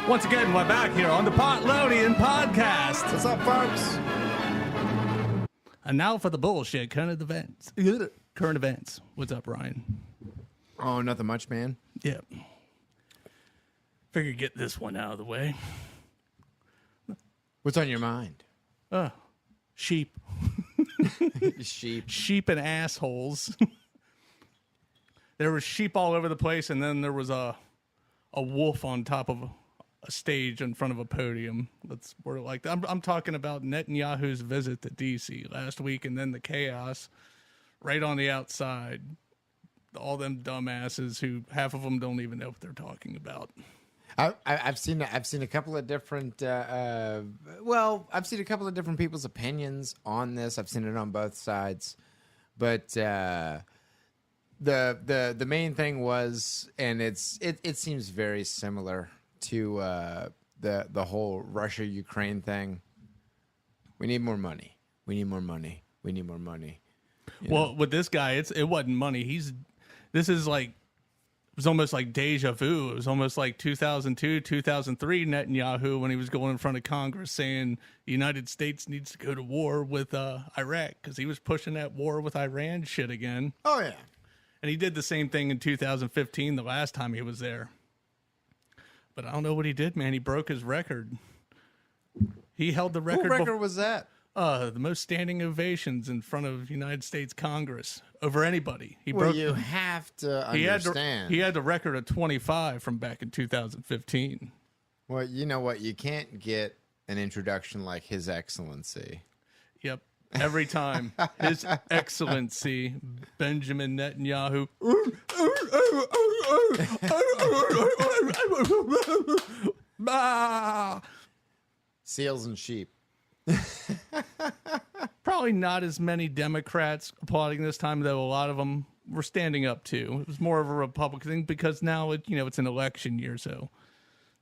Once again, we're back here on the Potlonian Podcast. What's up, folks? And now for the bullshit current events. Current events. What's up, Ryan? Oh, nothing much, man. Yep. Figure get this one out of the way. What's on your mind? Sheep. Sheep. Sheep and assholes. There was sheep all over the place, and then there was a wolf on top of a stage in front of a podium. That's where like I'm talking about Netanyahu's visit to DC last week, and then the chaos right on the outside. All them dumbasses who half of them don't even know what they're talking about. I've seen a couple of different I've seen a couple of different people's opinions on this. I've seen it on both sides, but the main thing was, and it seems very similar to the whole Russia-Ukraine thing. We need more money. We need more money. We need more money. Well, with this guy, it wasn't money. This is like, it was almost like deja vu. It was almost like 2002, 2003 Netanyahu when he was going in front of Congress saying the United States needs to go to war with Iraq because he was pushing that war with Iran shit again. Oh, yeah. And he did the same thing in 2015, the last time he was there. But I don't know what he did, man. He broke his record. He held the record. What record was that? The most standing ovations in front of United States Congress over anybody. You have to understand. He had the record of 25 from back in 2015. Well, you know what? You can't get an introduction like His Excellency. Yep. Every time. His Excellency, Benjamin Netanyahu. Seals and sheep. Probably not as many Democrats applauding this time, though a lot of them were standing up too. It was more of a Republican thing because now it's an election year, so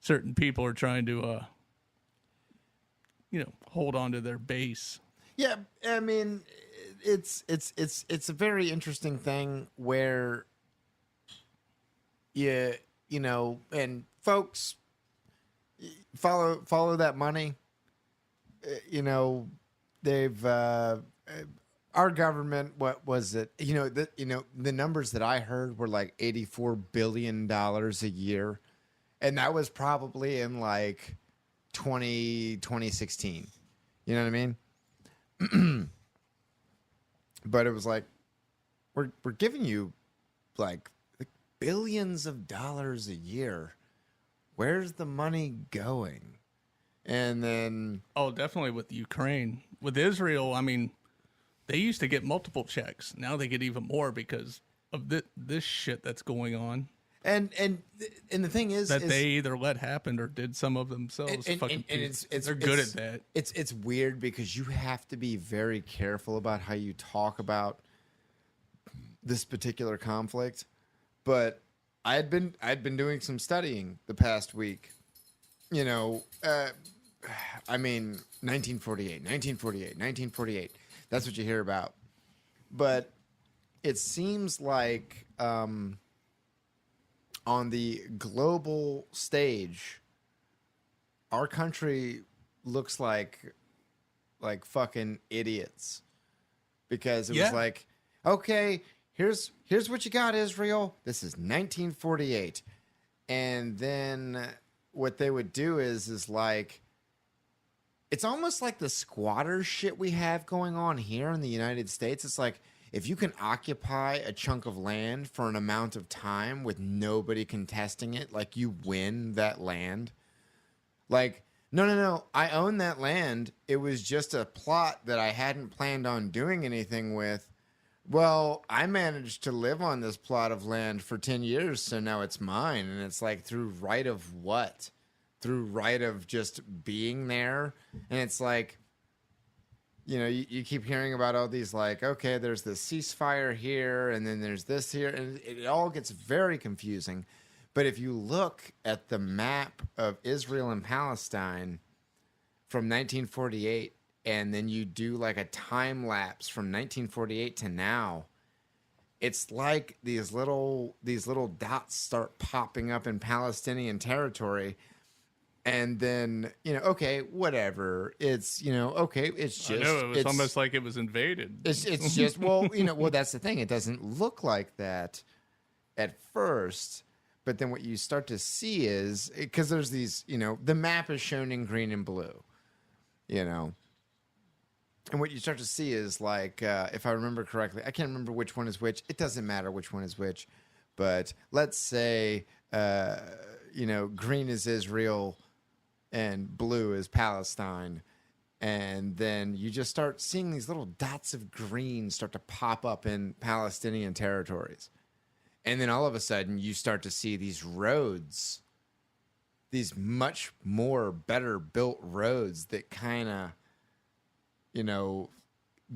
certain people are trying to hold on to their base. Yeah, I mean, it's a very interesting thing where and folks follow that money. They've our government. What was it? The numbers that I heard were like $84 billion a year, and that was probably in like 2016. You know what I mean? But it was like we're giving you like billions of dollars a year. Where's the money going? And then... Oh, definitely with Ukraine. With Israel, I mean, they used to get multiple checks. Now they get even more because of this shit that's going on. And the thing is... That they either let happen or did some of themselves. They're good at that. It's weird because you have to be very careful about how you talk about this particular conflict. But I'd been doing some studying the past week. 1948. That's what you hear about. But it seems like on the global stage, our country looks like fucking idiots. Because it was like, okay, here's what you got, Israel. This is 1948. And then what they would do is like, it's almost like the squatter shit we have going on here in the United States. It's like, if you can occupy a chunk of land for an amount of time with nobody contesting it, like you win that land. Like, no, I own that land. It was just a plot that I hadn't planned on doing anything with. Well, I managed to live on this plot of land for 10 years, so now it's mine. And it's like, through right of what? Through right of just being there. And it's like, you keep hearing about all these, like, okay, there's this ceasefire here, and then there's this here, and it all gets very confusing. But if you look at the map of Israel and Palestine from 1948, and then you do like a time lapse from 1948 to now, it's like these little dots start popping up in Palestinian territory. And then, okay, whatever. It's, okay, it's just. I know it was it's, almost like it was invaded. It's just, well, that's the thing. It doesn't look like that at first. But then what you start to see is, because there's these, the map is shown in green and blue, And what you start to see is like, if I remember correctly, I can't remember which one is which. It doesn't matter which one is which. But let's say, green is Israel and blue is Palestine. And then you just start seeing these little dots of green start to pop up in Palestinian territories. And then all of a sudden you start to see these roads, these much more better built roads that kind of,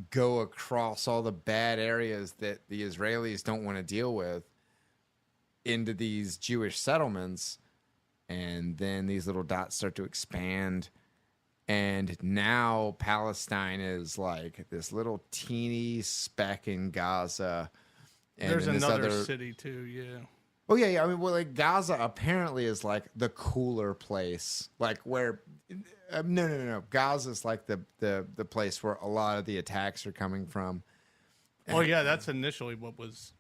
go across all the bad areas that the Israelis don't want to deal with into these Jewish settlements. And then these little dots start to expand. And now Palestine is like this little teeny speck in Gaza. And There's in this another city too, yeah. Oh yeah. I mean, well, like Gaza apparently is like the cooler place, like where. No. Gaza's like the place where a lot of the attacks are coming from. Well, yeah, that's initially what was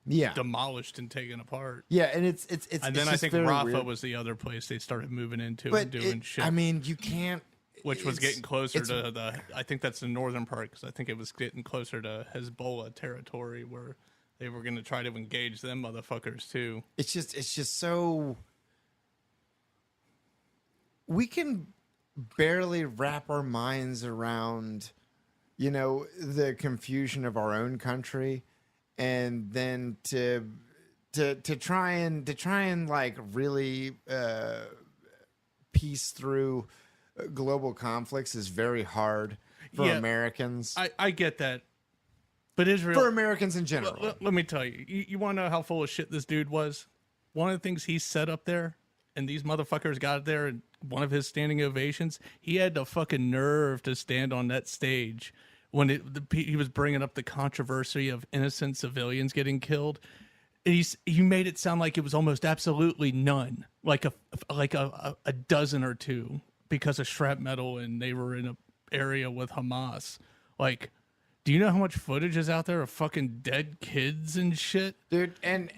Yeah. demolished and taken apart. Yeah, and it's And then I just think very Rafah weird. was the other place they started moving into But and doing shit. I mean, you can't. Which was it's- getting closer it's- to the. I think that's the northern part because I think it was getting closer to Hezbollah territory where they were going to try to engage them motherfuckers too. It's just so. We can barely wrap our minds around, the confusion of our own country, and then to try and like really piece through global conflicts is very hard for Yeah. Americans. I get that, but Israel. For Americans in general. Let me tell you, you want to know how full of shit this dude was? One of the things he set up there, and these motherfuckers got there, and one of his standing ovations, he had the fucking nerve to stand on that stage when he was bringing up the controversy of innocent civilians getting killed. He made it sound like it was almost absolutely none, like a dozen or two because of shrapnel, and they were in an area with Hamas. Like, do you know how much footage is out there of fucking dead kids and shit? Dude, and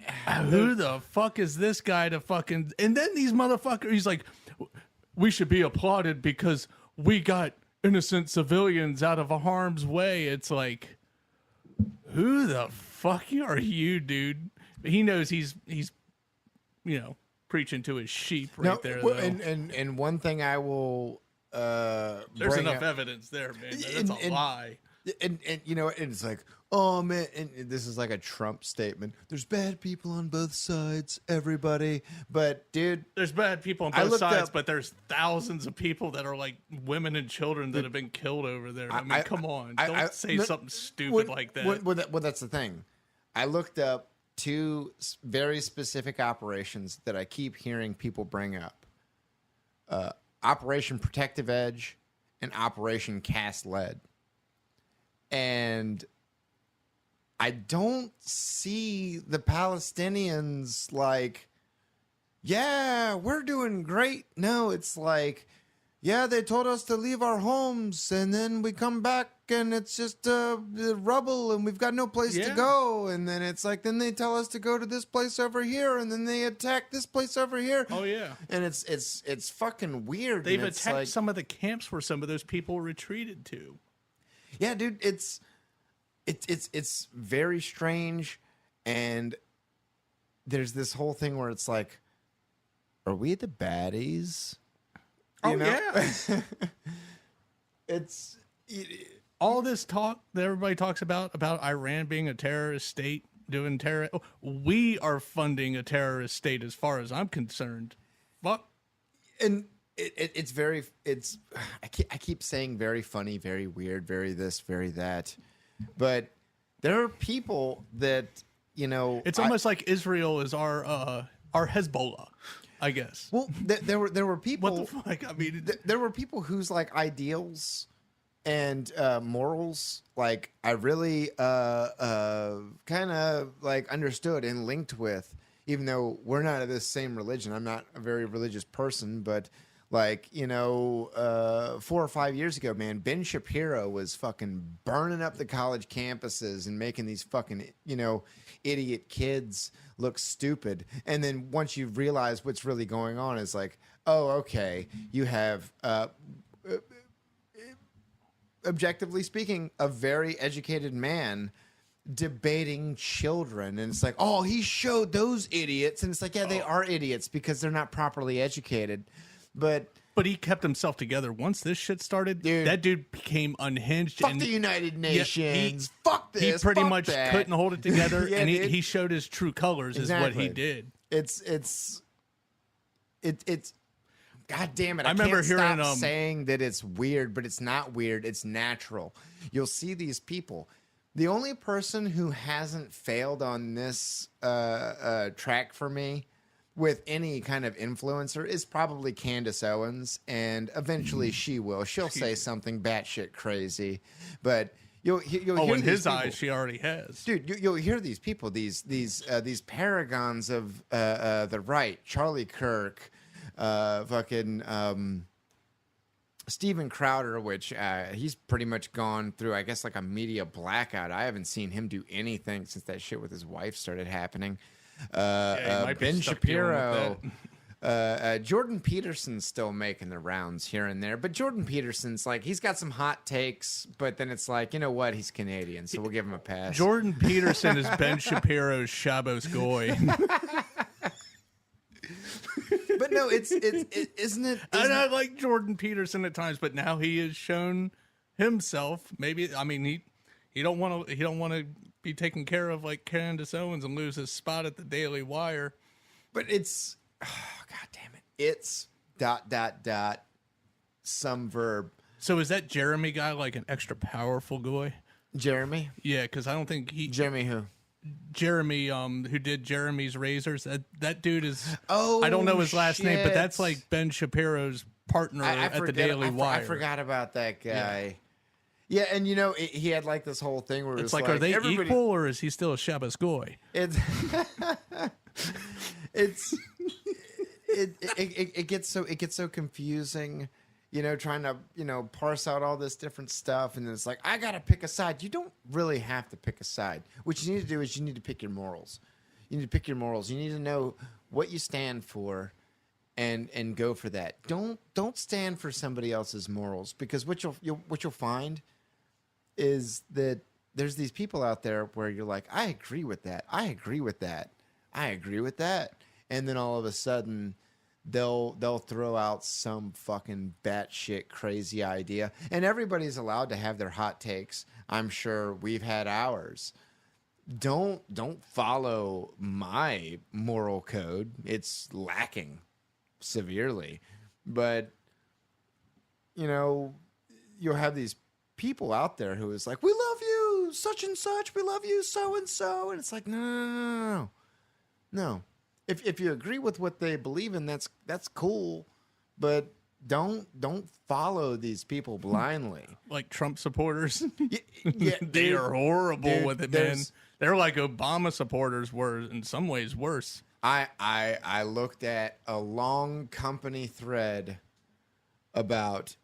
Who the fuck is this guy to fucking... And then these motherfuckers, he's like, we should be applauded because we got innocent civilians out of harm's way. It's like, who the fuck are you, dude? He knows he's preaching to his sheep right there, well, though. and one thing I will There's bring enough up- evidence there, man. That's a and- lie. and and it's like, oh man, and this is like a Trump statement. There's bad people on both sides, everybody. But dude, There's bad people on I both looked sides, up- but there's thousands of people that are like women and children that have been killed over there. I mean, come on. Don't say something stupid like that. Well, that's the thing. I looked up two very specific operations that I keep hearing people bring up: Operation Protective Edge and Operation Cast Lead. And I don't see the Palestinians like, yeah, we're doing great. No, it's like, yeah, they told us to leave our homes, and then we come back and it's just rubble, and we've got no place to Yeah. go. And then it's like, then they tell us to go to this place over here, and then they attack this place over here. Oh, yeah. And it's fucking weird. They've and it's attacked like, some of the camps where some of those people retreated to. yeah, dude, it's very strange, and there's this whole thing where it's like, are we the baddies? You know? yeah. It's All this talk that everybody talks about Iran being a terrorist state, doing terror. We are funding a terrorist state as far as I'm concerned. Fuck. and it's very I keep saying very funny, very weird, very this, very that, but there are people that It's almost like Israel is our Hezbollah, I guess. well there were people. What the fuck? I mean, There were people whose like ideals and morals like I really kind of like understood and linked with, even though we're not of this same religion. I'm not a very religious person, but Like, 4 or 5 years ago, man, Ben Shapiro was fucking burning up the college campuses and making these fucking, idiot kids look stupid. And then once you realize what's really going on, is like, oh, okay, you have, objectively speaking, a very educated man debating children, and it's like, oh, he showed those idiots, and it's like, yeah, they are idiots because they're not properly educated. But he kept himself together. Once this shit started, Dude. that dude became unhinged. fuck and the United Nations. he- Fuck this. He pretty fuck much that. couldn't hold it together, Yeah, and dude. he showed his true colors. Is what he Exactly. did. It's God damn it. I remember can't hearing, stop saying that it's weird, but it's not weird. It's natural. You'll see these people. The only person who hasn't failed on this track for me with any kind of influencer is probably Candace Owens, and eventually she will. She'll say something batshit crazy, but you'll hear Oh, in these his people. eyes, she already has. Dude, you'll hear these people, these paragons of the right, Charlie Kirk, Steven Crowder, which he's pretty much gone through, I guess, like a media blackout. I haven't seen him do anything since that shit with his wife started happening. He might be Ben stuck dealing Shapiro. with Jordan Peterson's still making the rounds here and there, but Jordan Peterson's like, he's got some hot takes, but then it's like, you know what? He's Canadian, so we'll give him a pass. Jordan Peterson is Ben Shapiro's Shabbos Goy. But no, isn't it? And I like Jordan Peterson at times, but now he has shown himself. Maybe he don't want to be taken care of like Candace Owens and lose his spot at the Daily Wire. But it's, God damn it, it's ... some verb. So is that Jeremy guy like an extra powerful Goy? Jeremy, Yeah, because I don't think Jeremy who? Jeremy, who did Jeremy's Razors, that dude is. Oh, I don't know his last name, but that's shit. like Ben Shapiro's partner at the Daily Wire. I forgot about that guy. Yeah, and he had like this whole thing where It's it's like, are they everybody- equal, or is he still a Shabbos Goy? It's it gets so confusing, trying to parse out all this different stuff, and then it's like, I gotta pick a side. You don't really have to pick a side. What you need to do is you need to pick your morals. You need to pick your morals. You need to know what you stand for, and go for that. Don't stand for somebody else's morals, because what you'll find is that there's these people out there where you're like, I agree with that. I agree with that. I agree with that. And then all of a sudden they'll throw out some fucking batshit crazy idea. And everybody's allowed to have their hot takes. I'm sure we've had ours. Don't follow my moral code. It's lacking severely. But you'll have these people out there who is like, we love you, such and such, we love you, so and so, and it's like, no. If you agree with what they believe in, that's cool, but don't follow these people blindly. Like Trump supporters. Yeah, They are horrible dude, with it, man. there's- They're like Obama supporters were in some ways worse. I looked at a long company thread about,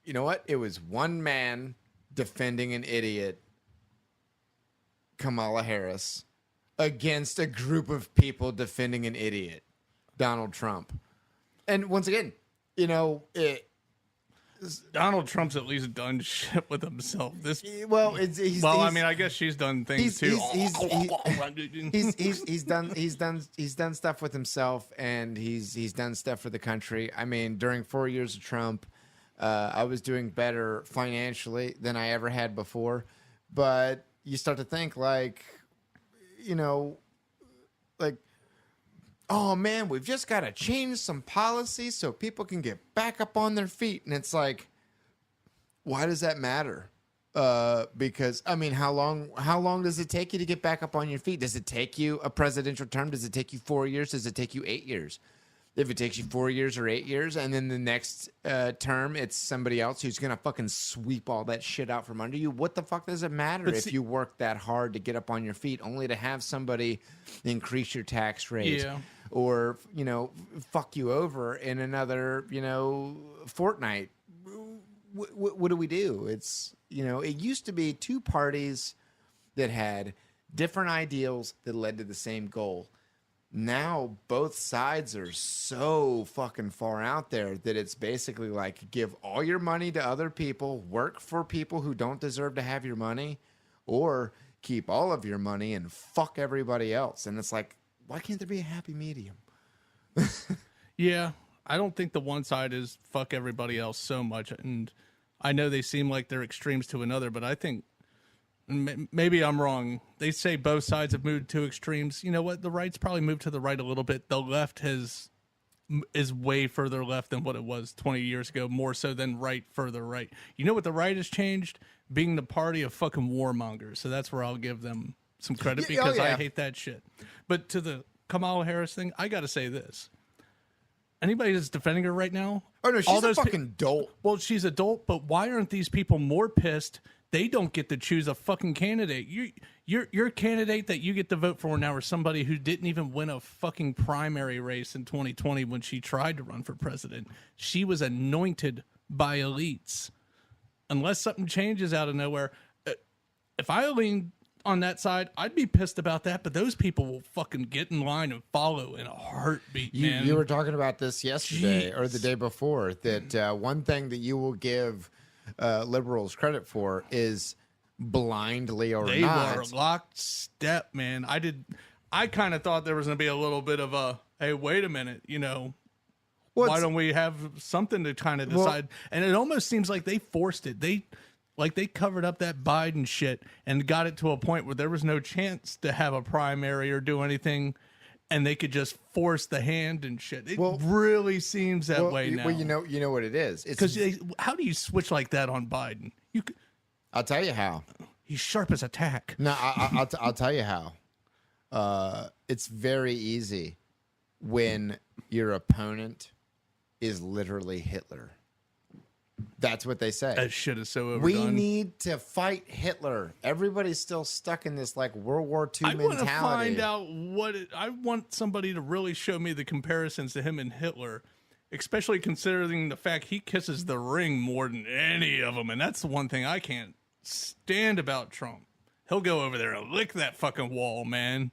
you know what? It was one man defending an idiot, Kamala Harris, against a group of people defending an idiot, Donald Trump. And once again, Donald Trump's at least done shit with himself. I I guess she's done things too. he's done stuff with himself, and he's done stuff for the country. I mean, during 4 years of Trump, I was doing better financially than I ever had before. But you start to think like, oh man, we've just got to change some policies so people can get back up on their feet. And it's like, why does that matter? Because I mean, how long does it take you to get back up on your feet? Does it take you a presidential term? Does it take you 4 years? Does it take you 8 years? If it takes you 4 years or 8 years, and then the next term, it's somebody else who's going to fucking sweep all that shit out from under you, what the fuck does it matter if you work that hard to get up on your feet only to have somebody increase your tax rate? Yeah. or, fuck you over in another, fortnight. What do we do? It's, it used to be two parties that had different ideals that led to the same goal. Now both sides are so fucking far out there that it's basically like, give all your money to other people, work for people who don't deserve to have your money, or keep all of your money and fuck everybody else. And it's like, why can't there be a happy medium? Yeah, I don't think the one side is fuck everybody else so much. And I know they seem like they're extremes to another, but I think maybe I'm wrong. They say both sides have moved to extremes. You know what? The right's probably moved to the right a little bit. The left is way further left than what it was 20 years ago, more so than right further right. You know what the right has changed? Being the party of fucking warmongers. So that's where I'll give them some credit because I hate that shit. But to the Kamala Harris thing, I got to say this. Anybody that's defending her right now? Oh, no, she's a fucking dolt. Well, she's a dolt, but why aren't these people more pissed? They don't get to choose a fucking candidate. Your candidate that you get to vote for now is somebody who didn't even win a fucking primary race in 2020 when she tried to run for president. She was anointed by elites. Unless something changes out of nowhere, if I lean on that side, I'd be pissed about that. But those people will fucking get in line and follow in a heartbeat, man. You were talking about this yesterday or the day before, that one thing that you will give liberals credit for is blindly or they not. were lockstep, man. I kind of thought there was going to be a little bit of a, hey, wait a minute, why don't we have something to kind of decide? And it almost seems like they forced it. They covered up that Biden shit and got it to a point where there was no chance to have a primary or do anything, and they could just force the hand and shit. It really seems that way now. Well, you know what it is. Because how do you switch like that on Biden? I'll tell you how. He's sharp as a tack. No, I'll tell you how. It's very easy when your opponent is literally Hitler. That's what they say. That shit is so overdone. We need to fight Hitler. Everybody's still stuck in this like World War II mentality. I want to find out I want somebody to really show me the comparisons to him and Hitler, especially considering the fact he kisses the ring more than any of them. And that's the one thing I can't stand about Trump. He'll go over there and lick that fucking wall, man.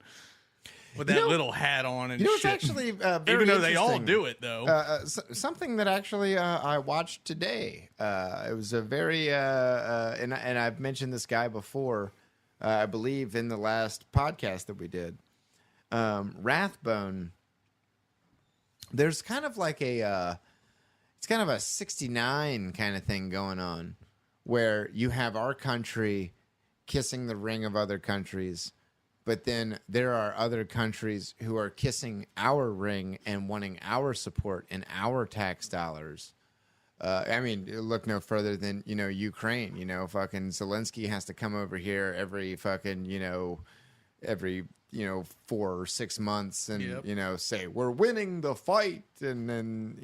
With that little hat on and shit. It's actually very even though they all do it, though. Something that actually I watched today. It was a very and I've mentioned this guy before. I believe in the last podcast that we did. Rathbone. There's kind of like it's kind of a 69 kind of thing going on, where you have our country kissing the ring of other countries. But then there are other countries who are kissing our ring and wanting our support and our tax dollars. I mean, look no further than, Ukraine. Fucking Zelensky has to come over here every fucking, every 4 or 6 months and, say, we're winning the fight. And then,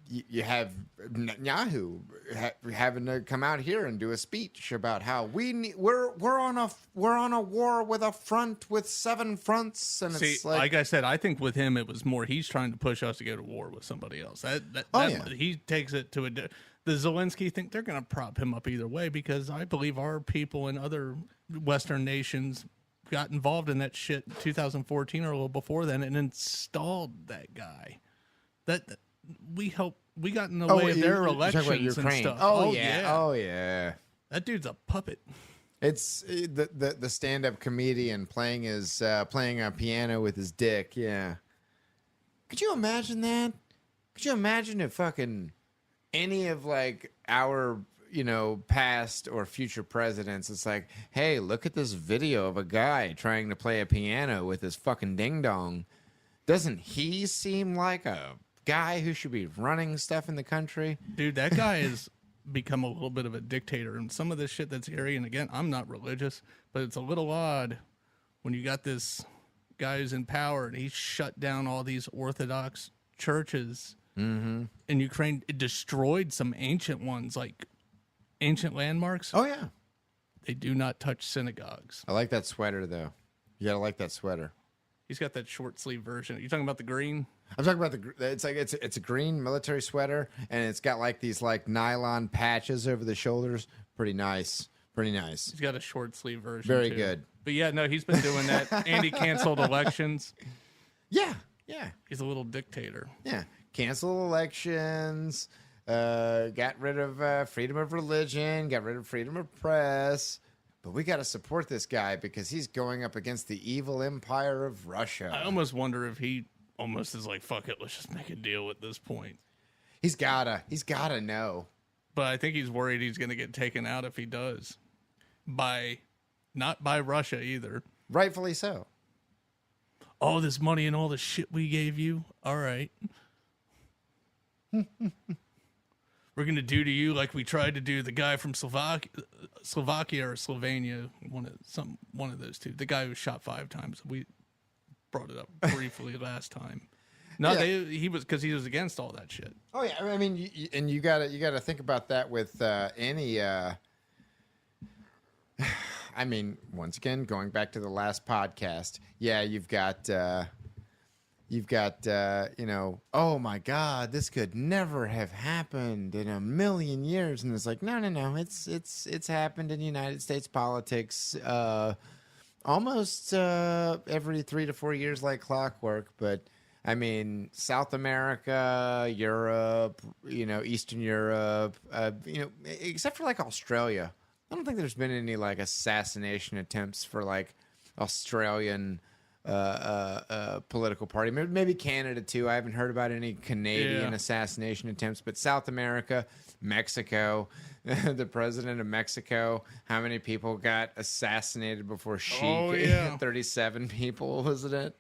you have Netanyahu having to come out here and do a speech about how we're on a war with a front with 7 fronts, and it's like I said, I think with him it was more he's trying to push us to go to war with somebody else. He takes it to the Zelensky thing. They're going to prop him up either way because I believe our people in other Western nations got involved in that shit in 2014 or a little before then and installed that guy. We got in the way of their elections and stuff. Oh yeah. That dude's a puppet. It's the stand-up comedian playing a piano with his dick. Yeah. Could you imagine that? Could you imagine if fucking any of like our past or future presidents? It's like, hey, look at this video of a guy trying to play a piano with his fucking ding dong. Doesn't he seem like a guy who should be running stuff in the country? Dude, that guy has become a little bit of a dictator, and some of this shit that's scary. And again, I'm not religious, but it's a little odd when you got this guy who's in power and he's shut down all these Orthodox churches in Ukraine. It destroyed some ancient ones, like ancient landmarks. Oh yeah, they do not touch synagogues. I like that sweater though. You gotta like that sweater. He's got that short sleeve version. You talking about the green? I'm talking about it's a green military sweater, and it's got like these like nylon patches over the shoulders. Pretty nice. Pretty nice. He's got a short sleeve version. Very too. good. But yeah, no, he's been doing that. And he canceled elections. Yeah. Yeah. He's a little dictator. Yeah. Cancel elections. Got rid of freedom of religion. Got rid of freedom of press. But we got to support this guy because he's going up against the evil empire of Russia. I almost wonder if he almost is like, fuck it, let's just make a deal at this point. He's gotta know. But I think he's worried he's going to get taken out if he does. Not by Russia either. Rightfully so. All this money and all the shit we gave you. All right. We're going to do to you like we tried to do the guy from Slovakia or Slovenia, one of those two. The guy who shot 5 times. We brought it up briefly last time. No, Yeah. he was because he was against all that shit. Oh yeah, I mean, you gotta think about that with any. I mean, once again, going back to the last podcast, yeah, you've got, you know, oh my God, this could never have happened in a million years, and it's like, no, it's happened in United States politics, almost every 3 to 4 years, like clockwork, but. I mean, South America, Europe, you know, Eastern Europe, you know, except for like Australia. I don't think there's been any like assassination attempts for like Australian political party. Maybe Canada too. I haven't heard about any Canadian assassination attempts, but South America, Mexico, the president of Mexico, how many people got assassinated before she? Oh, yeah. 37 people, wasn't it?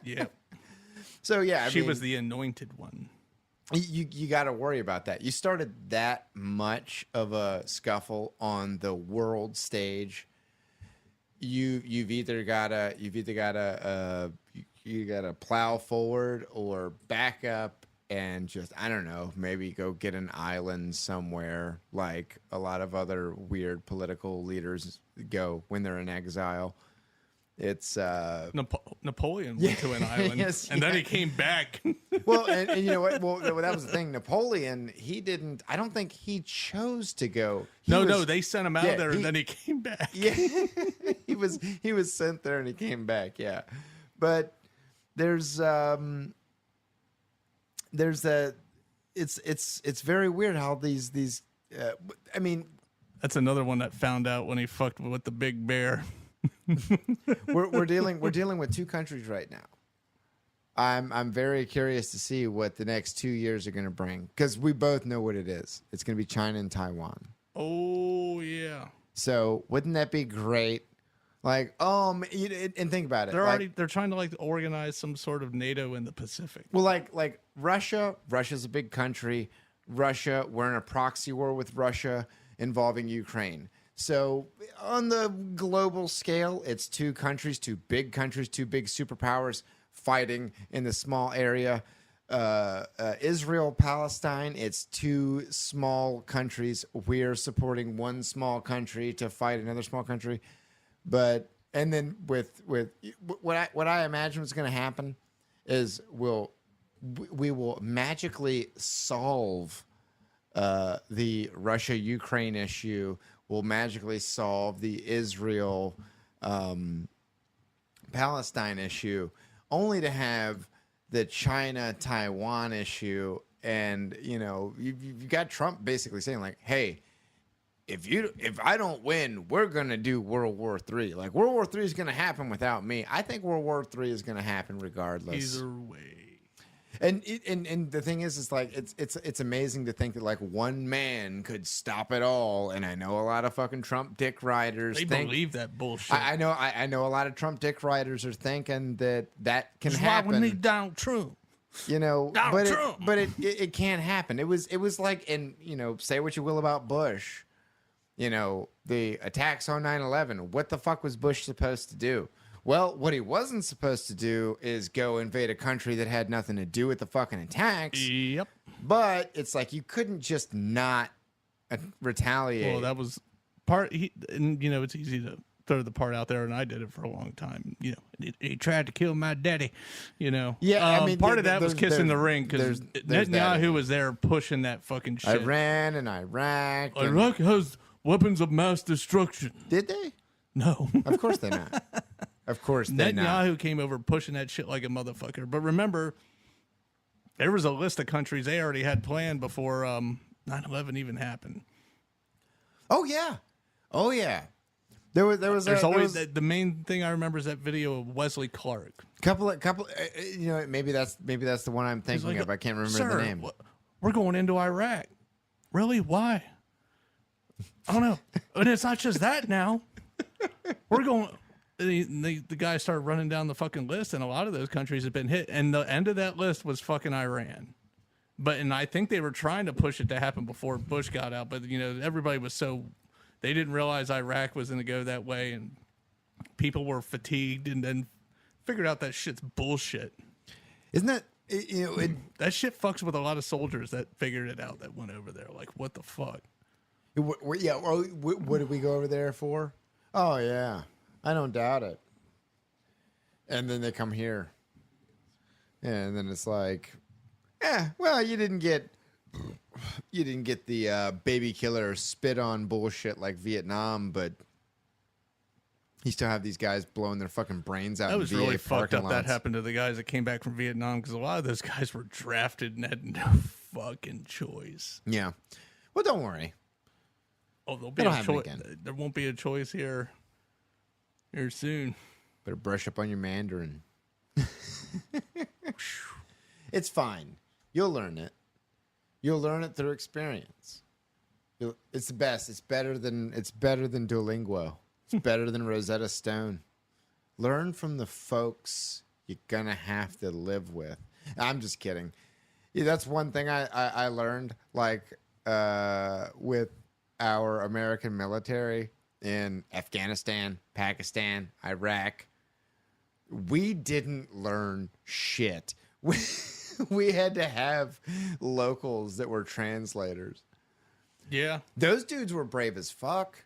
Yeah. So yeah, She was the anointed one. You got to worry about that. You started that much of a scuffle on the world stage. You've either got to plow forward or back up and just, I don't know, maybe go get an island somewhere like a lot of other weird political leaders go when they're in exile. It's Napoleon went to an island, and then he came back. Well, and you know what? Well, that was the thing. Napoleon, he didn't. I don't think he chose to go. No, they sent him out there, he- and then he came back. Yeah, he was sent there and he came back. Yeah, but there's it's very weird how these. I mean, That's another one that found out when he fucked with the big bear. we're dealing with 2 countries right now. I'm very curious to see what the next 2 years are going to bring because we both know what it is. It's going to be China and Taiwan. Oh yeah, So wouldn't that be great? Like, and think about it. they're trying to like organize some sort of NATO in the Pacific. Well, like Russia's a big country. We're in a proxy war with Russia involving Ukraine. So on the global scale, it's 2 countries, 2 big countries, 2 big superpowers fighting in the small area. Israel, Palestine, it's 2 small countries. We're supporting one small country to fight another small country. But and then with what I imagine what's going to happen is we will magically solve the Russia-Ukraine issue. Will magically solve the Israel Palestine issue, only to have the China-Taiwan issue. And, you know, you've got Trump basically saying, like, hey, if I don't win, we're going to do World War III. Like, World War III is going to happen without me. I think World War III is going to happen regardless. Either way. And the thing is like it's amazing to think that like one man could stop it all. And I know a lot of fucking Trump dick riders They believe that bullshit. I know a lot of Trump dick riders are thinking that can That's happen. why we need Donald Trump. You know, Donald Trump. but it can't happen. It was like, and you know, say what you will about Bush, you know, the attacks on 9/11. What the fuck was Bush supposed to do? Well, what he wasn't supposed to do is go invade a country that had nothing to do with the fucking attacks. Yep. But it's like you couldn't just not retaliate. Well, that was part. And you know, it's easy to throw the part out there, and I did it for a long time. You know, he tried to kill my daddy. You know, Yeah, I mean, part of that was kissing the ring because there's that. Netanyahu was there pushing that fucking shit. Iran and Iraq. And, Iraq has weapons of mass destruction. did they? No, Of course they not. Of course they not. Netanyahu came over pushing that shit like a motherfucker. But remember, there was a list of countries they already had planned before 9/11 even happened. Oh yeah, oh yeah. There's always the main thing I remember is that video of Wesley Clark. couple. You know, maybe that's the one I'm thinking Like, of. I can't remember "Sir, the name. We're going into Iraq. Really? Why? I don't know. And it's not just that now. We're going. The guy started running down the fucking list, and a lot of those countries have been hit. And the end of that list was fucking Iran. And I think they were trying to push it to happen before Bush got out. But you know, everybody was so they didn't realize Iraq was going to go that way, and people were fatigued, and then figured out that shit's bullshit. Isn't that you know? That shit fucks with a lot of soldiers that figured it out that went over there. Like, what the fuck? Yeah. Well, what did we go over there for? Oh yeah, I don't doubt it. And then they come here, and then it's like, well, you didn't get the baby killer spit on bullshit like Vietnam, but you still have these guys blowing their fucking brains out. That was in VA really fucked up. parking That lots. happened to the guys that came back from Vietnam because a lot of those guys were drafted and had no fucking choice. Yeah. Well, don't worry. Oh, there'll be It'll a happen choice. again. There won't be a choice here soon. Better brush up on your Mandarin. It's fine. You'll learn it. You'll learn it through experience. It's the best. It's better than Duolingo. It's better than Rosetta Stone. Learn from the folks you're gonna have to live with. I'm just kidding. Yeah, that's one thing I learned. Like with our American military in Afghanistan, Pakistan, Iraq, we didn't learn shit. We had to have locals that were translators. Yeah, Those dudes were brave as fuck.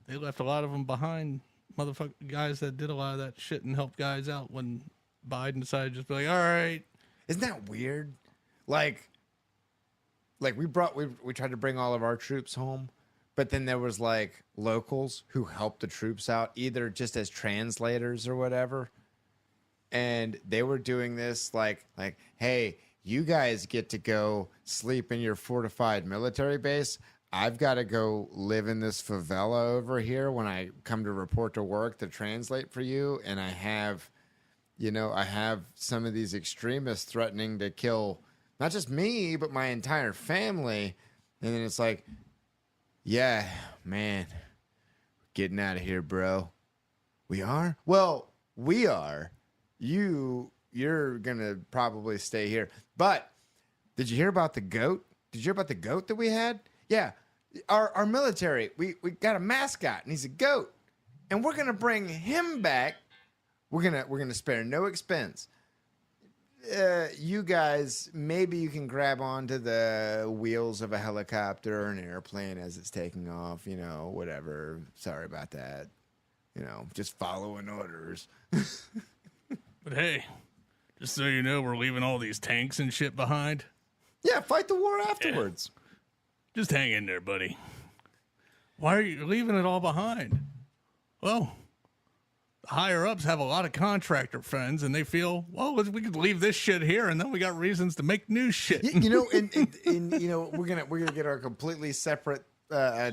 they left a lot of them behind. Motherfucker guys that did a lot of that shit and helped guys out when Biden decided to just be like, all right. Isn't that weird? Like we tried to bring all of our troops home, but then there was like locals who helped the troops out, either just as translators or whatever. And they were doing this like, hey, you guys get to go sleep in your fortified military base. I've got to go live in this favela over here when I come to report to work to translate for you. And I have some of these extremists threatening to kill not just me, but my entire family. And then it's like, yeah, man, getting out of here, bro. We are? Well, we are. You're gonna probably stay here. But did you hear about the goat? Did you hear about the goat that we had? Yeah, our military. We got a mascot, and he's a goat, and we're gonna bring him back. We're gonna spare no expense. You guys, maybe you can grab onto the wheels of a helicopter or an airplane as it's taking off. You know, whatever. Sorry about that. You know, just following orders. But hey, just so you know, we're leaving all these tanks and shit behind. Yeah, fight the war afterwards. Just hang in there, buddy. Why are you leaving it all behind? Well, the higher ups have a lot of contractor friends, and they feel, well, we could leave this shit here, and then we got reasons to make new shit. You know, and you know, we're gonna get our completely separate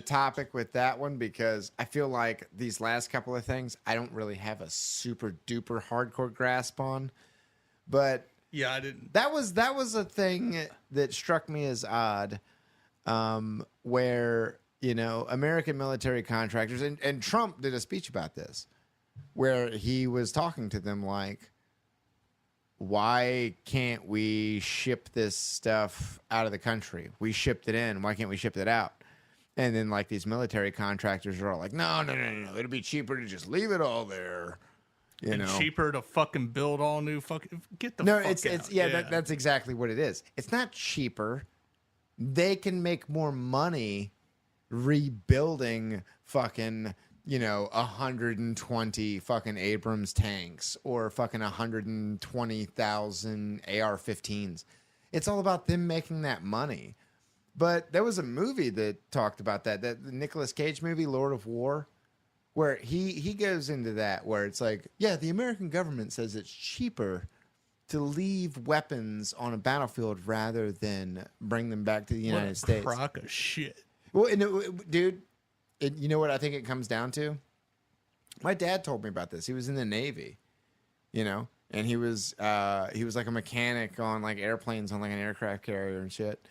topic with that one, because I feel like these last couple of things I don't really have a super duper hardcore grasp on, but Yeah, I didn't. that was a thing that struck me as odd, where, you know, American military contractors, and Trump did a speech about this, where he was talking to them like, why can't we ship this stuff out of the country? We shipped it in. Why can't we ship it out? And then like these military contractors are all like, no. It'd be cheaper to just leave it all there. You And know, cheaper to fucking build all new fucking. Get the no, fuck it's out. yeah. That's exactly what it is. It's not cheaper. They can make more money rebuilding fucking 120 fucking Abrams tanks or fucking 120,000 AR-15s. It's all about them making that money. But there was a movie that talked about that the Nicolas Cage movie, Lord of War, where he goes into that, where it's like, yeah, the American government says it's cheaper to leave weapons on a battlefield rather than bring them back to the United States. Crock of shit. Well, dude, you know what I think it comes down to? My dad told me about this. He was in the Navy, and he was like a mechanic on like airplanes on like an aircraft carrier and shit.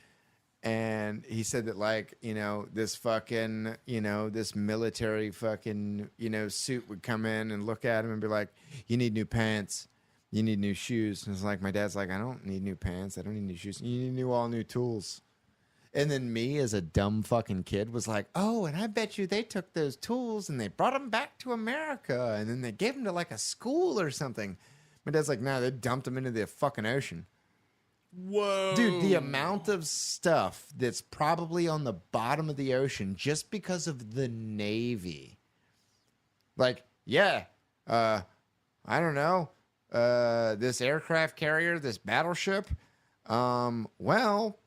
And he said that this fucking, this military fucking, suit would come in and look at him and be like, you need new pants. You need new shoes. And it's like, my dad's like, I don't need new pants. I don't need new shoes. You need all new tools. And then me as a dumb fucking kid was like, oh, and I bet you they took those tools and they brought them back to America. And then they gave them to like a school or something. My dad's like, no, they dumped them into the fucking ocean. Whoa. Dude, the amount of stuff that's probably on the bottom of the ocean just because of the Navy. Like, yeah, I don't know. This aircraft carrier, this battleship, well,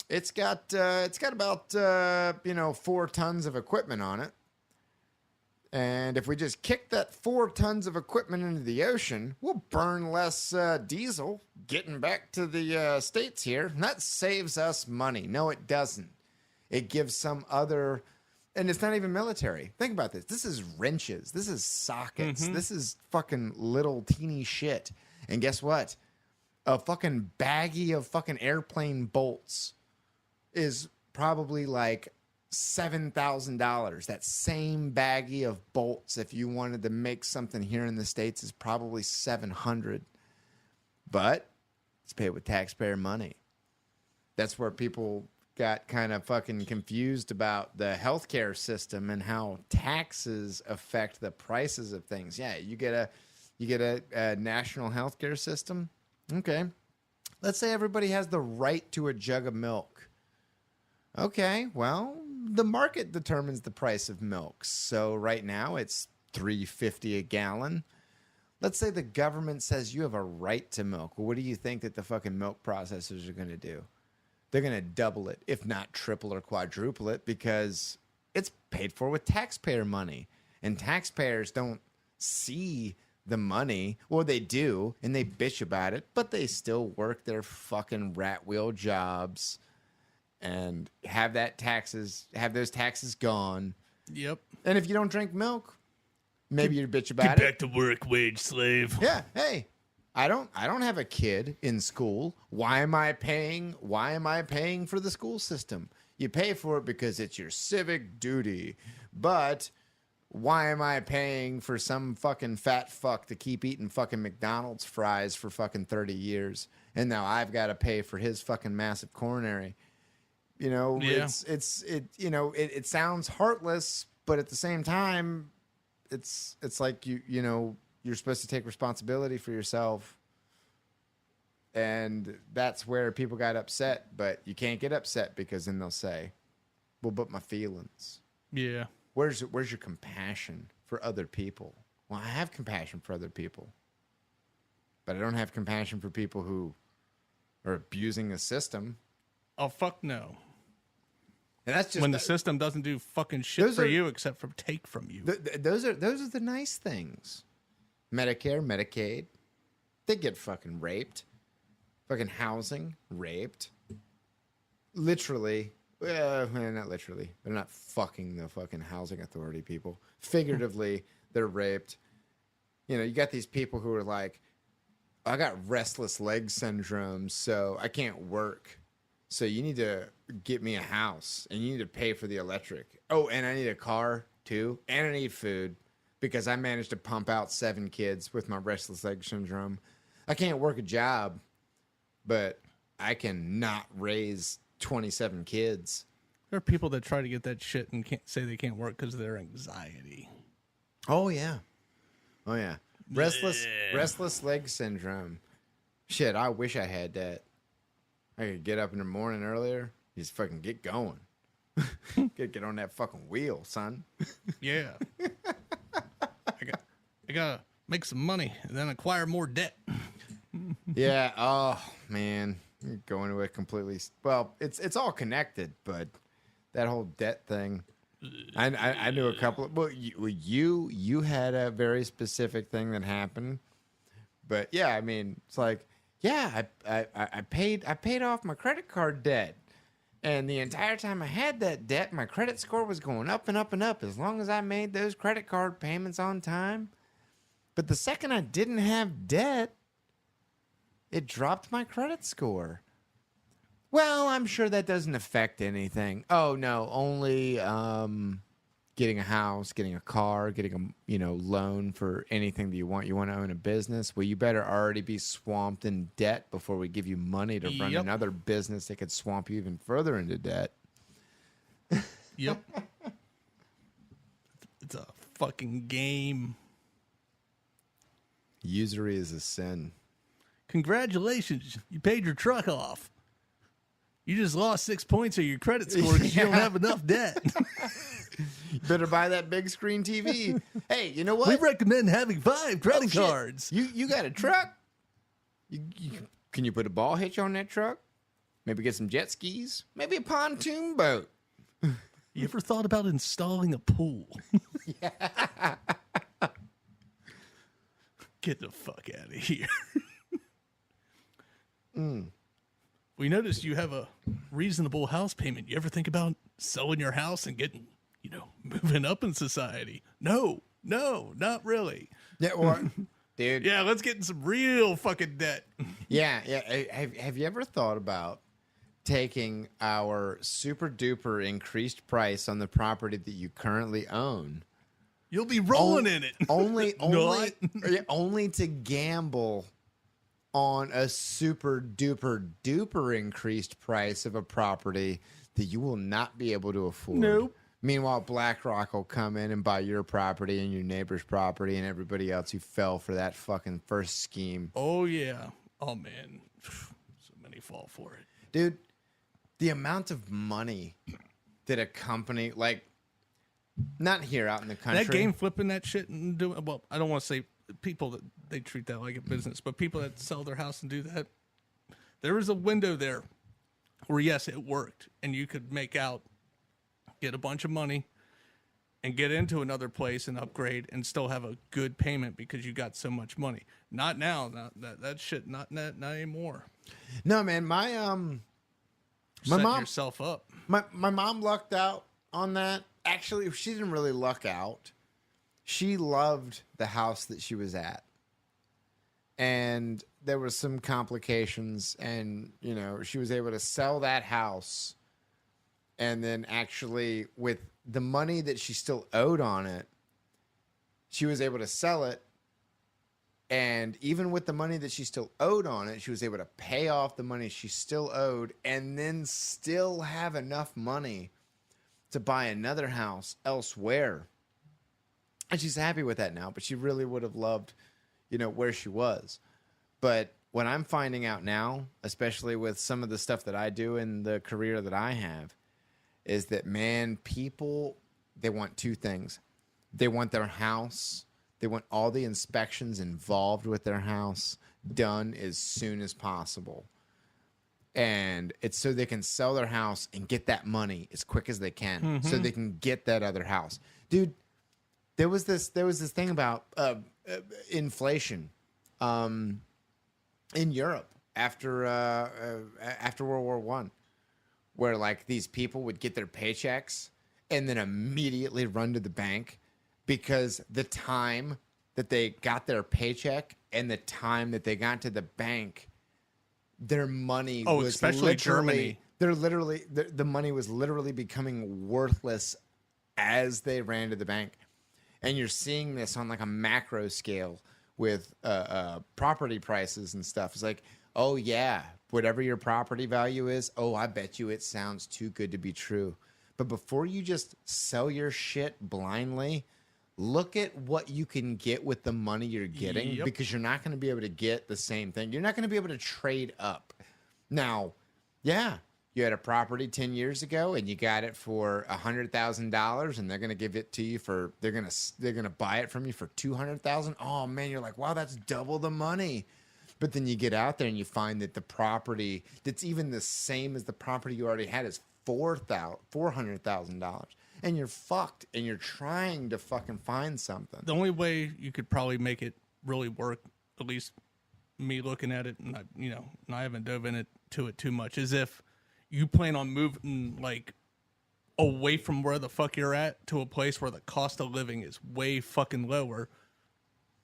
it's got about 4 tons of equipment on it. And if we just kick that 4 tons of equipment into the ocean, we'll burn less diesel getting back to the States here. And that saves us money. No, it doesn't. It gives some other... And it's not even military. Think about this. This is wrenches. This is sockets. Mm-hmm. This is fucking little teeny shit. And guess what? A fucking baggie of fucking airplane bolts is probably like $7,000. That same baggie of bolts, if you wanted to make something here in the States, is probably $700. But it's paid with taxpayer money. That's where people got kind of fucking confused about the healthcare system and how taxes affect the prices of things. Yeah, you get a national healthcare system. Okay. Let's say everybody has the right to a jug of milk. Okay, well, the market determines the price of milk. So right now it's $3.50 a gallon. Let's say the government says you have a right to milk. Well, what do you think that the fucking milk processors are going to do? They're going to double it, if not triple or quadruple it, because it's paid for with taxpayer money. And taxpayers don't see the money. Well, they do, and they bitch about it, but they still work their fucking rat wheel jobs and have those taxes gone. Yep. And if you don't drink milk, maybe you bitch about Get it. back to work, wage slave. Yeah. Hey, I don't have a kid in school. Why am I paying for the school system? You pay for it because it's your civic duty. But why am I paying for some fucking fat fuck to keep eating fucking McDonald's fries for fucking 30 years? And now I've got to pay for his fucking massive coronary. Yeah. It sounds heartless, but at the same time, it's like you're supposed to take responsibility for yourself. And that's where people got upset, but you can't get upset because then they'll say, well, but my feelings. Yeah. Where's your compassion for other people? Well, I have compassion for other people, but I don't have compassion for people who are abusing the system. Oh, fuck no. And that's just when the system doesn't do fucking shit for you except for take from you. Those are the nice things. Medicare, Medicaid, they get fucking raped. Fucking housing, raped. Literally, not literally. They're not fucking the fucking housing authority people. Figuratively, they're raped. You got these people who are like, I got restless leg syndrome, so I can't work. So you need to get me a house, and you need to pay for the electric. Oh, and I need a car, too, and I need food, because I managed to pump out 7 kids with my restless leg syndrome. I can't work a job, but I can not raise 27 kids. There are people that try to get that shit and can't say they can't work because of their anxiety. Oh, yeah. Oh, yeah. Restless leg syndrome. Shit, I wish I had that. I could get up in the morning earlier, just fucking get going. Get on that fucking wheel, son. Yeah. I gotta make some money and then acquire more debt. Yeah. Oh man, you're going to it completely. Well, it's all connected, but that whole debt thing. I knew a couple. Well, you had a very specific thing that happened, but yeah, I mean, it's like, yeah, I paid off my credit card debt, and the entire time I had that debt, my credit score was going up and up and up as long as I made those credit card payments on time. But the second I didn't have debt, it dropped my credit score. Well, I'm sure that doesn't affect anything. Oh no, only getting a house, getting a car, getting a loan for anything that you want. You want to own a business? Well, you better already be swamped in debt before we give you money to run Yep. another business that could swamp you even further into debt. Yep. It's a fucking game. Usury is a sin. Congratulations, you paid your truck off. You just lost 6 points of your credit score because you don't have enough debt. You better buy that big screen TV. Hey, you know what? We recommend having 5 credit shit. cards. You got a truck? Can you put a ball hitch on that truck? Maybe get some jet skis? Maybe a pontoon boat? You ever thought about installing a pool? Yeah. Get the fuck out of here. We noticed you have a reasonable house payment. You ever think about selling your house and getting, moving up in society? No, not really. Yeah, well, dude. Yeah, let's get in some real fucking debt. Yeah. Have you ever thought about taking our super duper increased price on the property that you currently own? You'll be rolling in it. Only to gamble on a super duper duper increased price of a property that you will not be able to afford. Nope. Meanwhile, BlackRock will come in and buy your property and your neighbor's property and everybody else who fell for that fucking first scheme. Oh, yeah. Oh, man. So many fall for it. Dude, the amount of money that a company, like, not here out in the country. That game flipping that shit and doing, well, I don't want to say people that they treat that like a business, but people that sell their house and do that, there was a window there where, yes, it worked and you could make out, get a bunch of money and get into another place and upgrade and still have a good payment because you got so much money. Not now. That shit, not anymore. No, man, my Setting mom, yourself up. my mom lucked out on that. Actually, she didn't really luck out. She loved the house that she was at. And there was some complications and, she was able to sell that house. And then actually with the money that she still owed on it, she was able to sell it. And even with the money that she still owed on it, she was able to pay off the money she still owed and then still have enough money to buy another house elsewhere. And she's happy with that now, but she really would have loved, where she was. But what I'm finding out now, especially with some of the stuff that I do in the career that I have, is that, man, people, they want two things. They want their house. They want all the inspections involved with their house done as soon as possible. And it's so they can sell their house and get that money as quick as they can, so they can get that other house. Dude, there was this thing about inflation in Europe after World War I, where like these people would get their paychecks and then immediately run to the bank because the time that they got their paycheck and the time that they got to the bank, their money was especially Germany. The money was literally becoming worthless as they ran to the bank. And you're seeing this on like a macro scale with property prices and stuff. It's like, oh yeah, whatever your property value is, oh, I bet you it sounds too good to be true. But before you just sell your shit blindly, look at what you can get with the money you're getting, because you're not going to be able to get the same thing. You're not going to be able to trade up. Now, yeah, you had a property 10 years ago and you got it for $100,000 and they're going to give it to you for, they're going to buy it from you for 200,000. Oh man, you're like, wow, that's double the money. But then you get out there and you find that the property that's even the same as the property you already had is $400,000. And you're fucked and you're trying to fucking find something. The only way you could probably make it really work, at least me looking at it, and I haven't dove into it too much, is if you plan on moving like away from where the fuck you're at to a place where the cost of living is way fucking lower,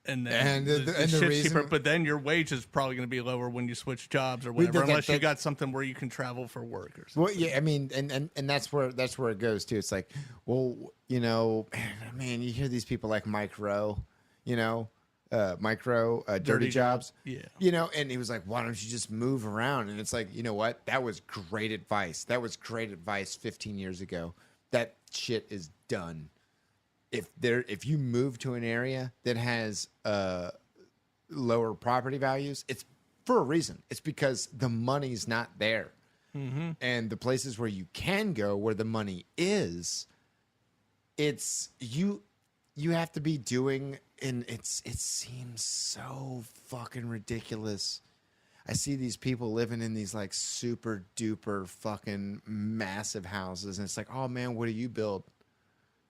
and then the shit's reason, cheaper. But then your wage is probably going to be lower when you switch jobs or whatever, unless you got something where you can travel for work or something. Well, yeah, I mean, and that's where it goes too. It's like, well, man, you hear these people like Mike Rowe, Dirty Jobs. Yeah. And he was like, why don't you just move around? And it's like, you know what? That was great advice. 15 years ago. That shit is done. If you move to an area that has lower property values, it's for a reason. It's because the money's not there. Mm-hmm. And the places where you can go where the money is, it's you have to be doing, and it seems so fucking ridiculous. I see these people living in these like super duper fucking massive houses, and it's like, oh man, what do you build?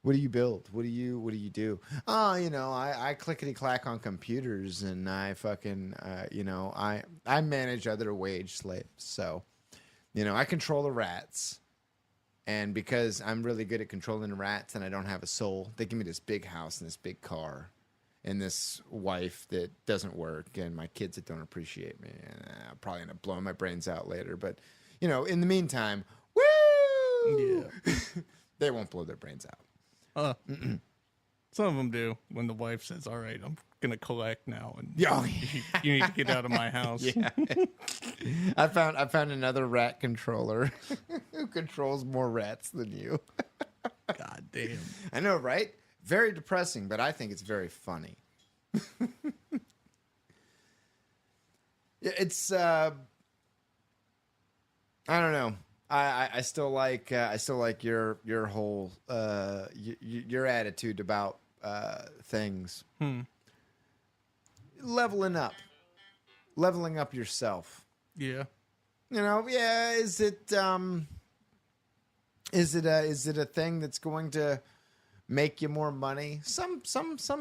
What do you build? What do you do? Oh, I clickety clack on computers, and I fucking I manage other wage slaves. So, I control the rats. And because I'm really good at controlling the rats and I don't have a soul, they give me this big house and this big car and this wife that doesn't work and my kids that don't appreciate me. And I'll probably end up blowing my brains out later. But, in the meantime, woo! Yeah. They won't blow their brains out. Some of them do when the wife says, all right, I'm going to collect now. And Yeah. you need to get out of my house. Yeah. I found another rat controller who controls more rats than you. God damn. I know, right? Very depressing, but I think it's very funny. It's I don't know. I still like your whole your attitude about things. Leveling up yourself. Yeah. Is it a thing that's going to make you more money? Some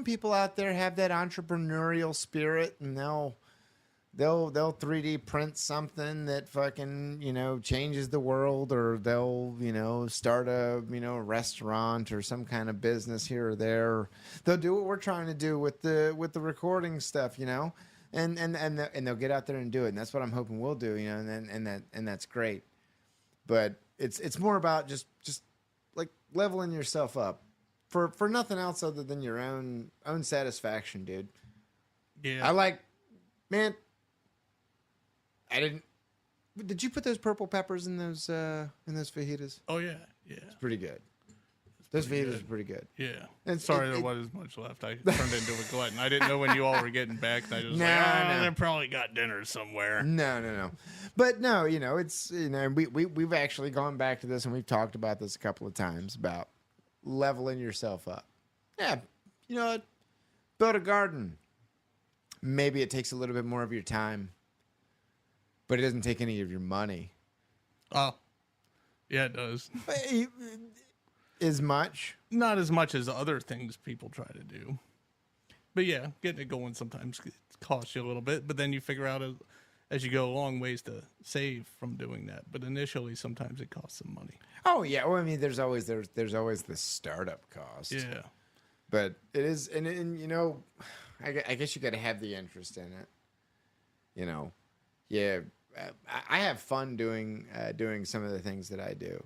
people out there have that entrepreneurial spirit, and they'll 3D print something that fucking, changes the world, or they'll, start a, restaurant or some kind of business here or there. They'll do what we're trying to do with the recording stuff, and they'll get out there and do it. And that's what I'm hoping we'll do, and that's great. But it's more about just like leveling yourself up for nothing else other than your own satisfaction, dude. Yeah. Did you put those purple peppers in those fajitas? Oh yeah. Yeah. It's pretty good. Those fajitas are pretty good. Yeah. And sorry there wasn't much left. I turned into a glutton. I didn't know when you all were getting back. And I just they probably got dinner somewhere. No. But no, it's we've actually gone back to this and we've talked about this a couple of times about leveling yourself up. Yeah. Build a garden. Maybe it takes a little bit more of your time, but it doesn't take any of your money. Oh, yeah, it does. As much? Not as much as other things people try to do. But yeah, getting it going sometimes costs you a little bit, but then you figure out as you go along ways to save from doing that. But initially, sometimes it costs some money. Oh yeah, well I mean, there's always the startup cost. Yeah, but it is, and I guess you got to have the interest in it. Yeah, I have fun doing some of the things that I do.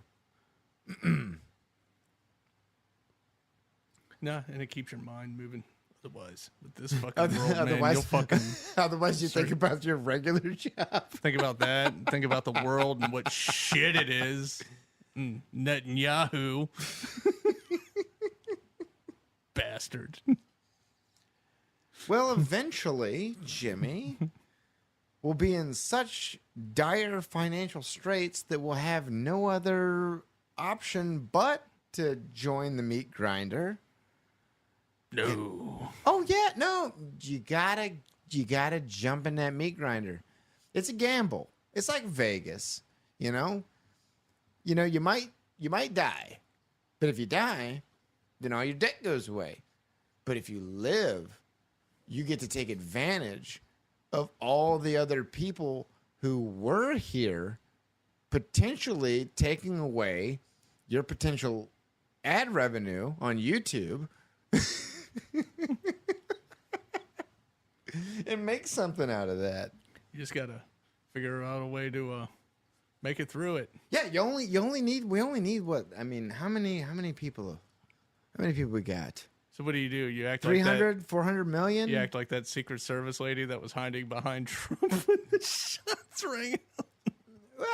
Nah, and it keeps your mind moving. Otherwise, with this fucking world, man, you'll fucking... Otherwise, you think about your regular job. Think about that. Think about the world and what shit it is. Netanyahu. Bastard. Well, eventually, Jimmy, will be in such dire financial straits that will have no other option but to join the meat grinder. No. Oh yeah, no, you gotta jump in that meat grinder. It's a gamble. It's like Vegas, you know. You might die, but if you die, then all your debt goes away. But if you live, you get to take advantage of all the other people who were here, potentially taking away your potential ad revenue on YouTube. And make something out of that. You just gotta figure out a way to make it through it. Yeah, we only need what? I mean, how many people we got? So what do? You act 300, like that, 400 million? you act like that Secret Service lady that was hiding behind Trump when the shots rang out. Well,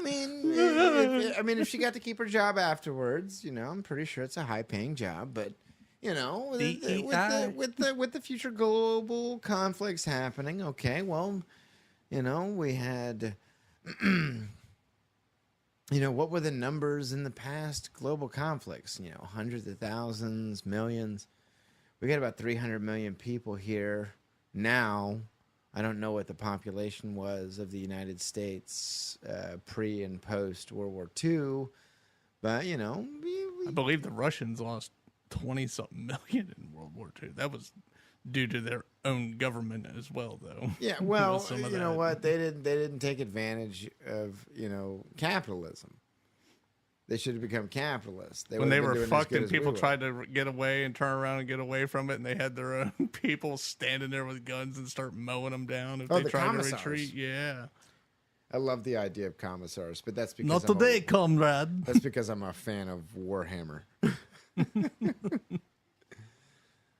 yeah. I mean, if she got to keep her job afterwards, I'm pretty sure it's a high-paying job. But with the future global conflicts happening, okay, well, we had, what were the numbers in the past global conflicts? Hundreds of thousands, millions. We got about 300 million people here now. I don't know what the population was of the United States pre and post World War II, but I believe the Russians lost 20-something million in World War II. That was due to their own government as well, though. Yeah, well, Some of you know that. what? They didn't take advantage of capitalism. They should have become capitalists. When they were fucked and people tried. tried to get away and turn around and get away from it, and they had their own people standing there with guns and start mowing them down if they the tried commissars. to retreat. Yeah. I love the idea of commissars, but that's because Not today, comrade. That's because I'm a fan of Warhammer.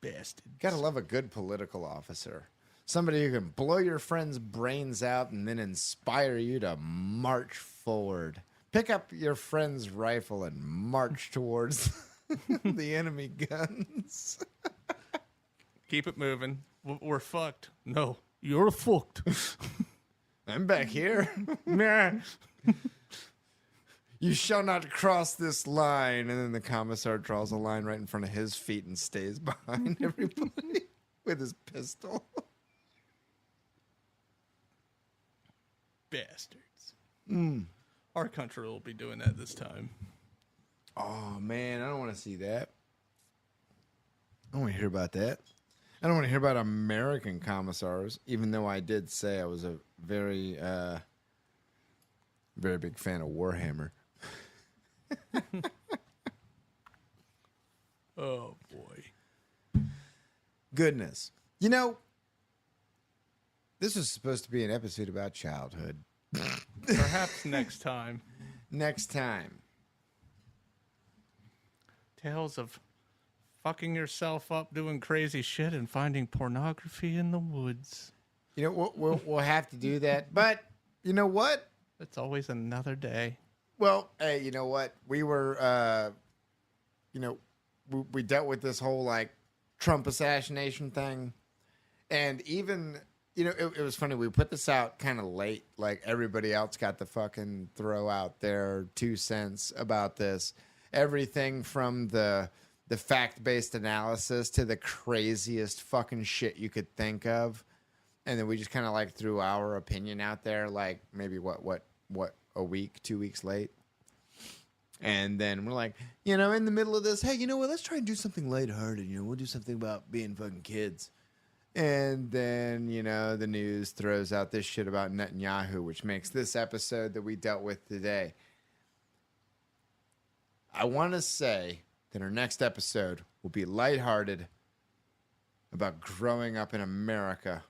Bastard. Gotta love a good political officer. Somebody who can blow your friend's brains out and then inspire you to march forward. Pick up your friend's rifle and march towards the enemy guns. Keep it moving. We're fucked. No, you're fucked. I'm back here. You shall not cross this line. And then the commissar draws a line right in front of his feet and stays behind everybody with his pistol. Bastards. Our country will be doing that this time. Oh, man, I don't want to see that. I don't want to hear about that. I don't want to hear about American commissars, even though I did say I was a very, very big fan of Warhammer. Oh, boy. Goodness. This was supposed to be an episode about childhood. Perhaps next time. Next time. Tales of fucking yourself up, doing crazy shit, and finding pornography in the woods. We'll have to do that. But you know what? It's always another day. Well, hey, you know what? We were, we dealt with this whole Trump assassination thing, and even it was funny. We put this out kind of late, like everybody else got to fucking throw out their 2 cents about this. Everything from the fact-based analysis to the craziest fucking shit you could think of, and then we just kind of threw our opinion out there, maybe what a week, 2 weeks late. And then we're like, in the middle of this, hey, you know what? Let's try and do something lighthearted. We'll do something about being fucking kids. And then, the news throws out this shit about Netanyahu, which makes this episode that we dealt with today. I want to say that our next episode will be lighthearted about growing up in America.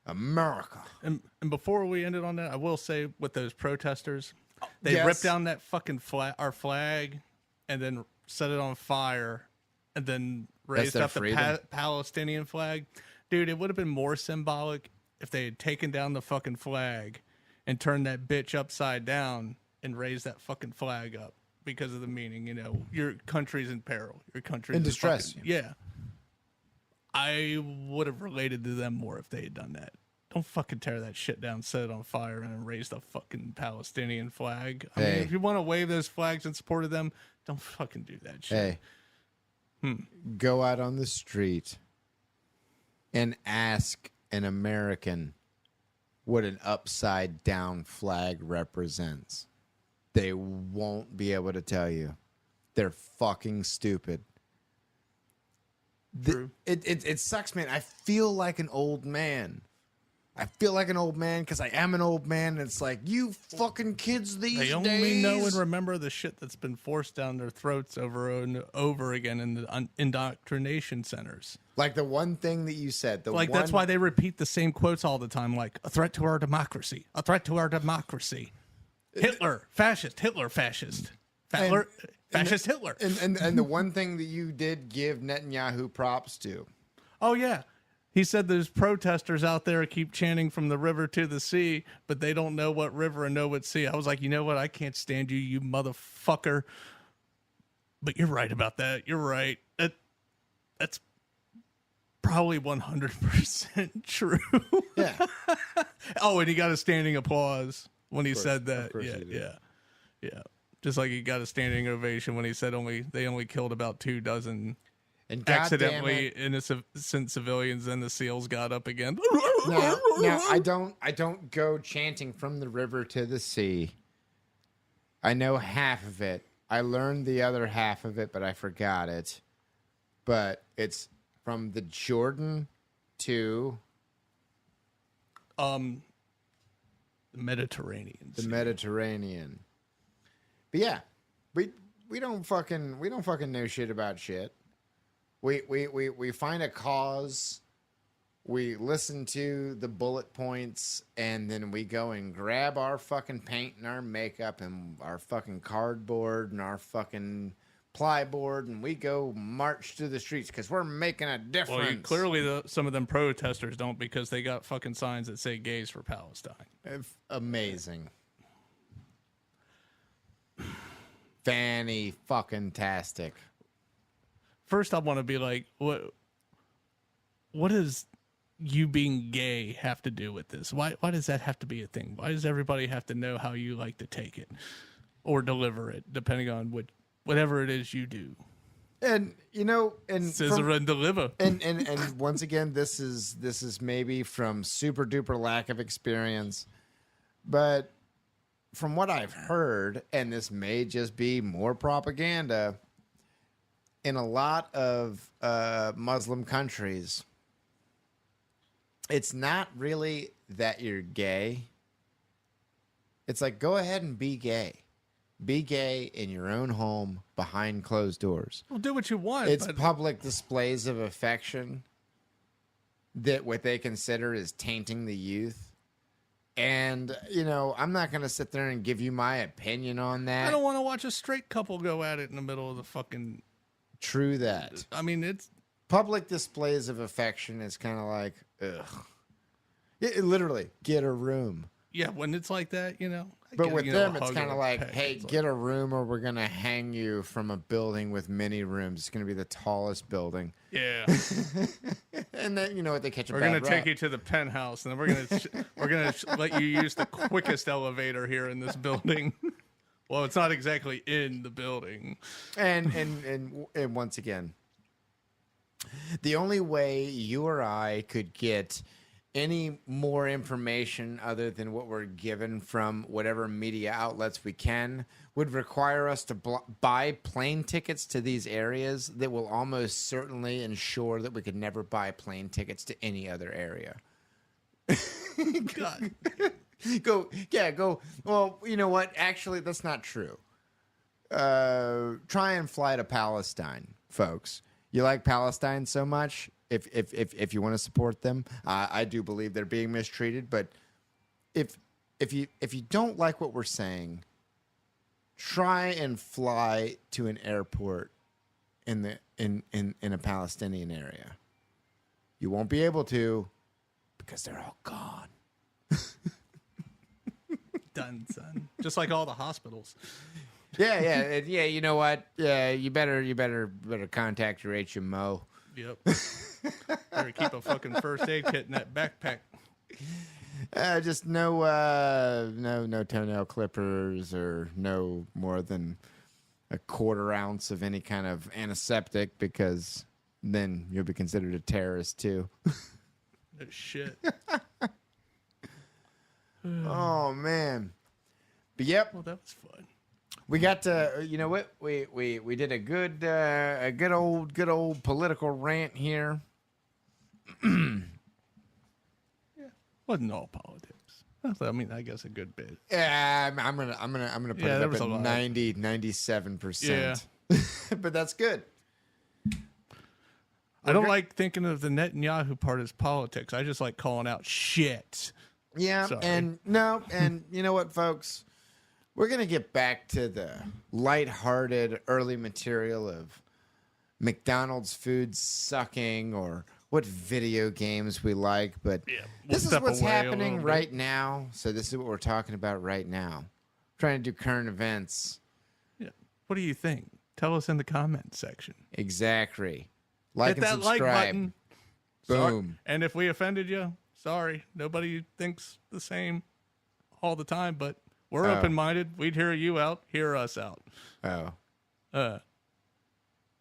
America. And before we ended on that, I will say with those protesters, they Yes. ripped down that fucking our flag, and then set it on fire, and then raised their up the freedom. Palestinian flag. Dude, it would have been more symbolic if they had taken down the fucking flag and turned that bitch upside down and raised that fucking flag up because of the meaning. Your country's in peril. Your country's In distress. yeah. I would have related to them more if they had done that. don't fucking tear that shit down, set it on fire, and then raise the fucking Palestinian flag. I mean, Hey. if you want to wave those flags in support of them, don't fucking do that shit. Hey, go out on the street and ask an American what an upside down flag represents. They won't be able to tell you. They're fucking stupid. True. It sucks, man. I feel like an old man. I feel like an old man because I am an old man. And it's like, you fucking kids these They days. only know and remember the shit that's been forced down their throats over and over again in the indoctrination centers. Like the one thing that you said. That's why they repeat the same quotes all the time, like a threat to our democracy, a threat to our democracy. Hitler, fascist, Hitler, fascist. Fascist Hitler. And the one thing that you did give Netanyahu props to. Oh, yeah. He said there's protesters out there keep chanting from the river to the sea, but they don't know what river and know what sea. I was like, you know what? I can't stand you, you motherfucker. But you're right about that. You're right. That's probably 100% true. Yeah. Oh, and he got a standing applause when he said of that. course Yeah, he did. yeah. Just like he got a standing ovation when he said they only killed about 24 And accidentally innocent civilians, and the SEALs got up again. Now I don't go chanting from the river to the sea. I know half of it. I learned the other half of it, but I forgot it. But it's from the Jordan to The Mediterranean. the Mediterranean. But yeah, we don't fucking know shit about shit. We find a cause, we listen to the bullet points, and then we go and grab our fucking paint and our makeup and our fucking cardboard and our fucking plyboard, and we go march through the streets because we're making a difference. Well, clearly some of them protesters don't, because they got fucking signs that say gays for Palestine. Amazing. Fanny fucking tastic. First, I want to be like, what does you being gay have to do with this? Why does that have to be a thing? Why does everybody have to know how you like to take it or deliver it, depending on whatever it is you do? And Scissor and deliver. And once again, this is maybe from super duper lack of experience, but from what I've heard, and this may just be more propaganda, in a lot of Muslim countries, it's not really that you're gay. It's like, go ahead and be gay. Be gay in your own home behind closed doors. Well, do what you want. It's but public displays of affection that what they consider is tainting the youth. And, I'm not going to sit there and give you my opinion on that. I don't want to watch a straight couple go at it in the middle of the fucking... True that. I mean, it's... Public displays of affection is kind of like, ugh. It literally, get a room. Yeah, when it's like that, I But get, with a them, it's hug kind or of a like, peck. hey, It's get a room or we're going to hang you from a building with many rooms. It's going to be the tallest building. Yeah. And then, you know what, they catch a We're bad going to rap. take you to the penthouse, and then we're going to let you use the quickest elevator here in this building. Well, it's not exactly in the building. And once again, the only way you or I could get any more information other than what we're given from whatever media outlets we can would require us to buy plane tickets to these areas that will almost certainly ensure that we could never buy plane tickets to any other area. God. Go. Well, you know what? Actually, that's not true. Try and fly to Palestine, folks. You like Palestine so much. If you want to support them, I do believe they're being mistreated. But if you don't like what we're saying, try and fly to an airport in a Palestinian area. You won't be able to because they're all gone. Done, son. Just like all the hospitals. Yeah. You know what? Yeah, you better contact your HMO. Yep. Better keep a fucking first aid kit in that backpack. Just no toenail clippers or no more than a quarter ounce of any kind of antiseptic, because then you'll be considered a terrorist too. Oh, shit. Oh man. But yep, Well, that was fun. we got to. You know what? We did a good old political rant here. Wasn't all politics. I mean, I guess a good bit. Yeah, I'm gonna put Yeah, it there up was at a lot. 97%. But that's good. I don't like thinking of the Netanyahu part as politics. I just like calling out shit. Yeah, Sorry. and you know what, folks? We're gonna get back to the lighthearted early material of McDonald's food sucking or what video games we like, but Yeah, we'll this is step what's away a happening little right now. So this is what we're talking about right now. Trying to do current events. Yeah. What do you think? Tell us in the comments section. Exactly. Like Hit and that like subscribe. button. Boom. And if we offended you, sorry. Nobody thinks the same all the time, but we're Oh. open-minded. We'd hear you out, hear us out. Oh.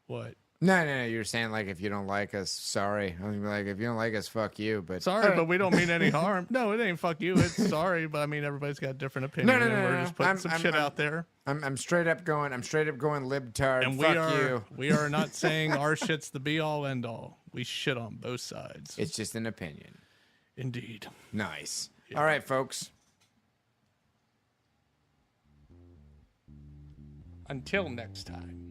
What? No. You're saying like if you don't like us, sorry. I was gonna be like, if you don't like us, fuck you. But Sorry, but we don't mean any harm. No, it ain't fuck you. It's sorry, but I mean everybody's got a different opinion. No. And we're just putting some shit I'm- out there. I'm straight up going libtard. And Fuck we are not saying our shit's the be all end all. We shit on both sides. It's just an opinion. Indeed. Nice. All right, folks. Until next time.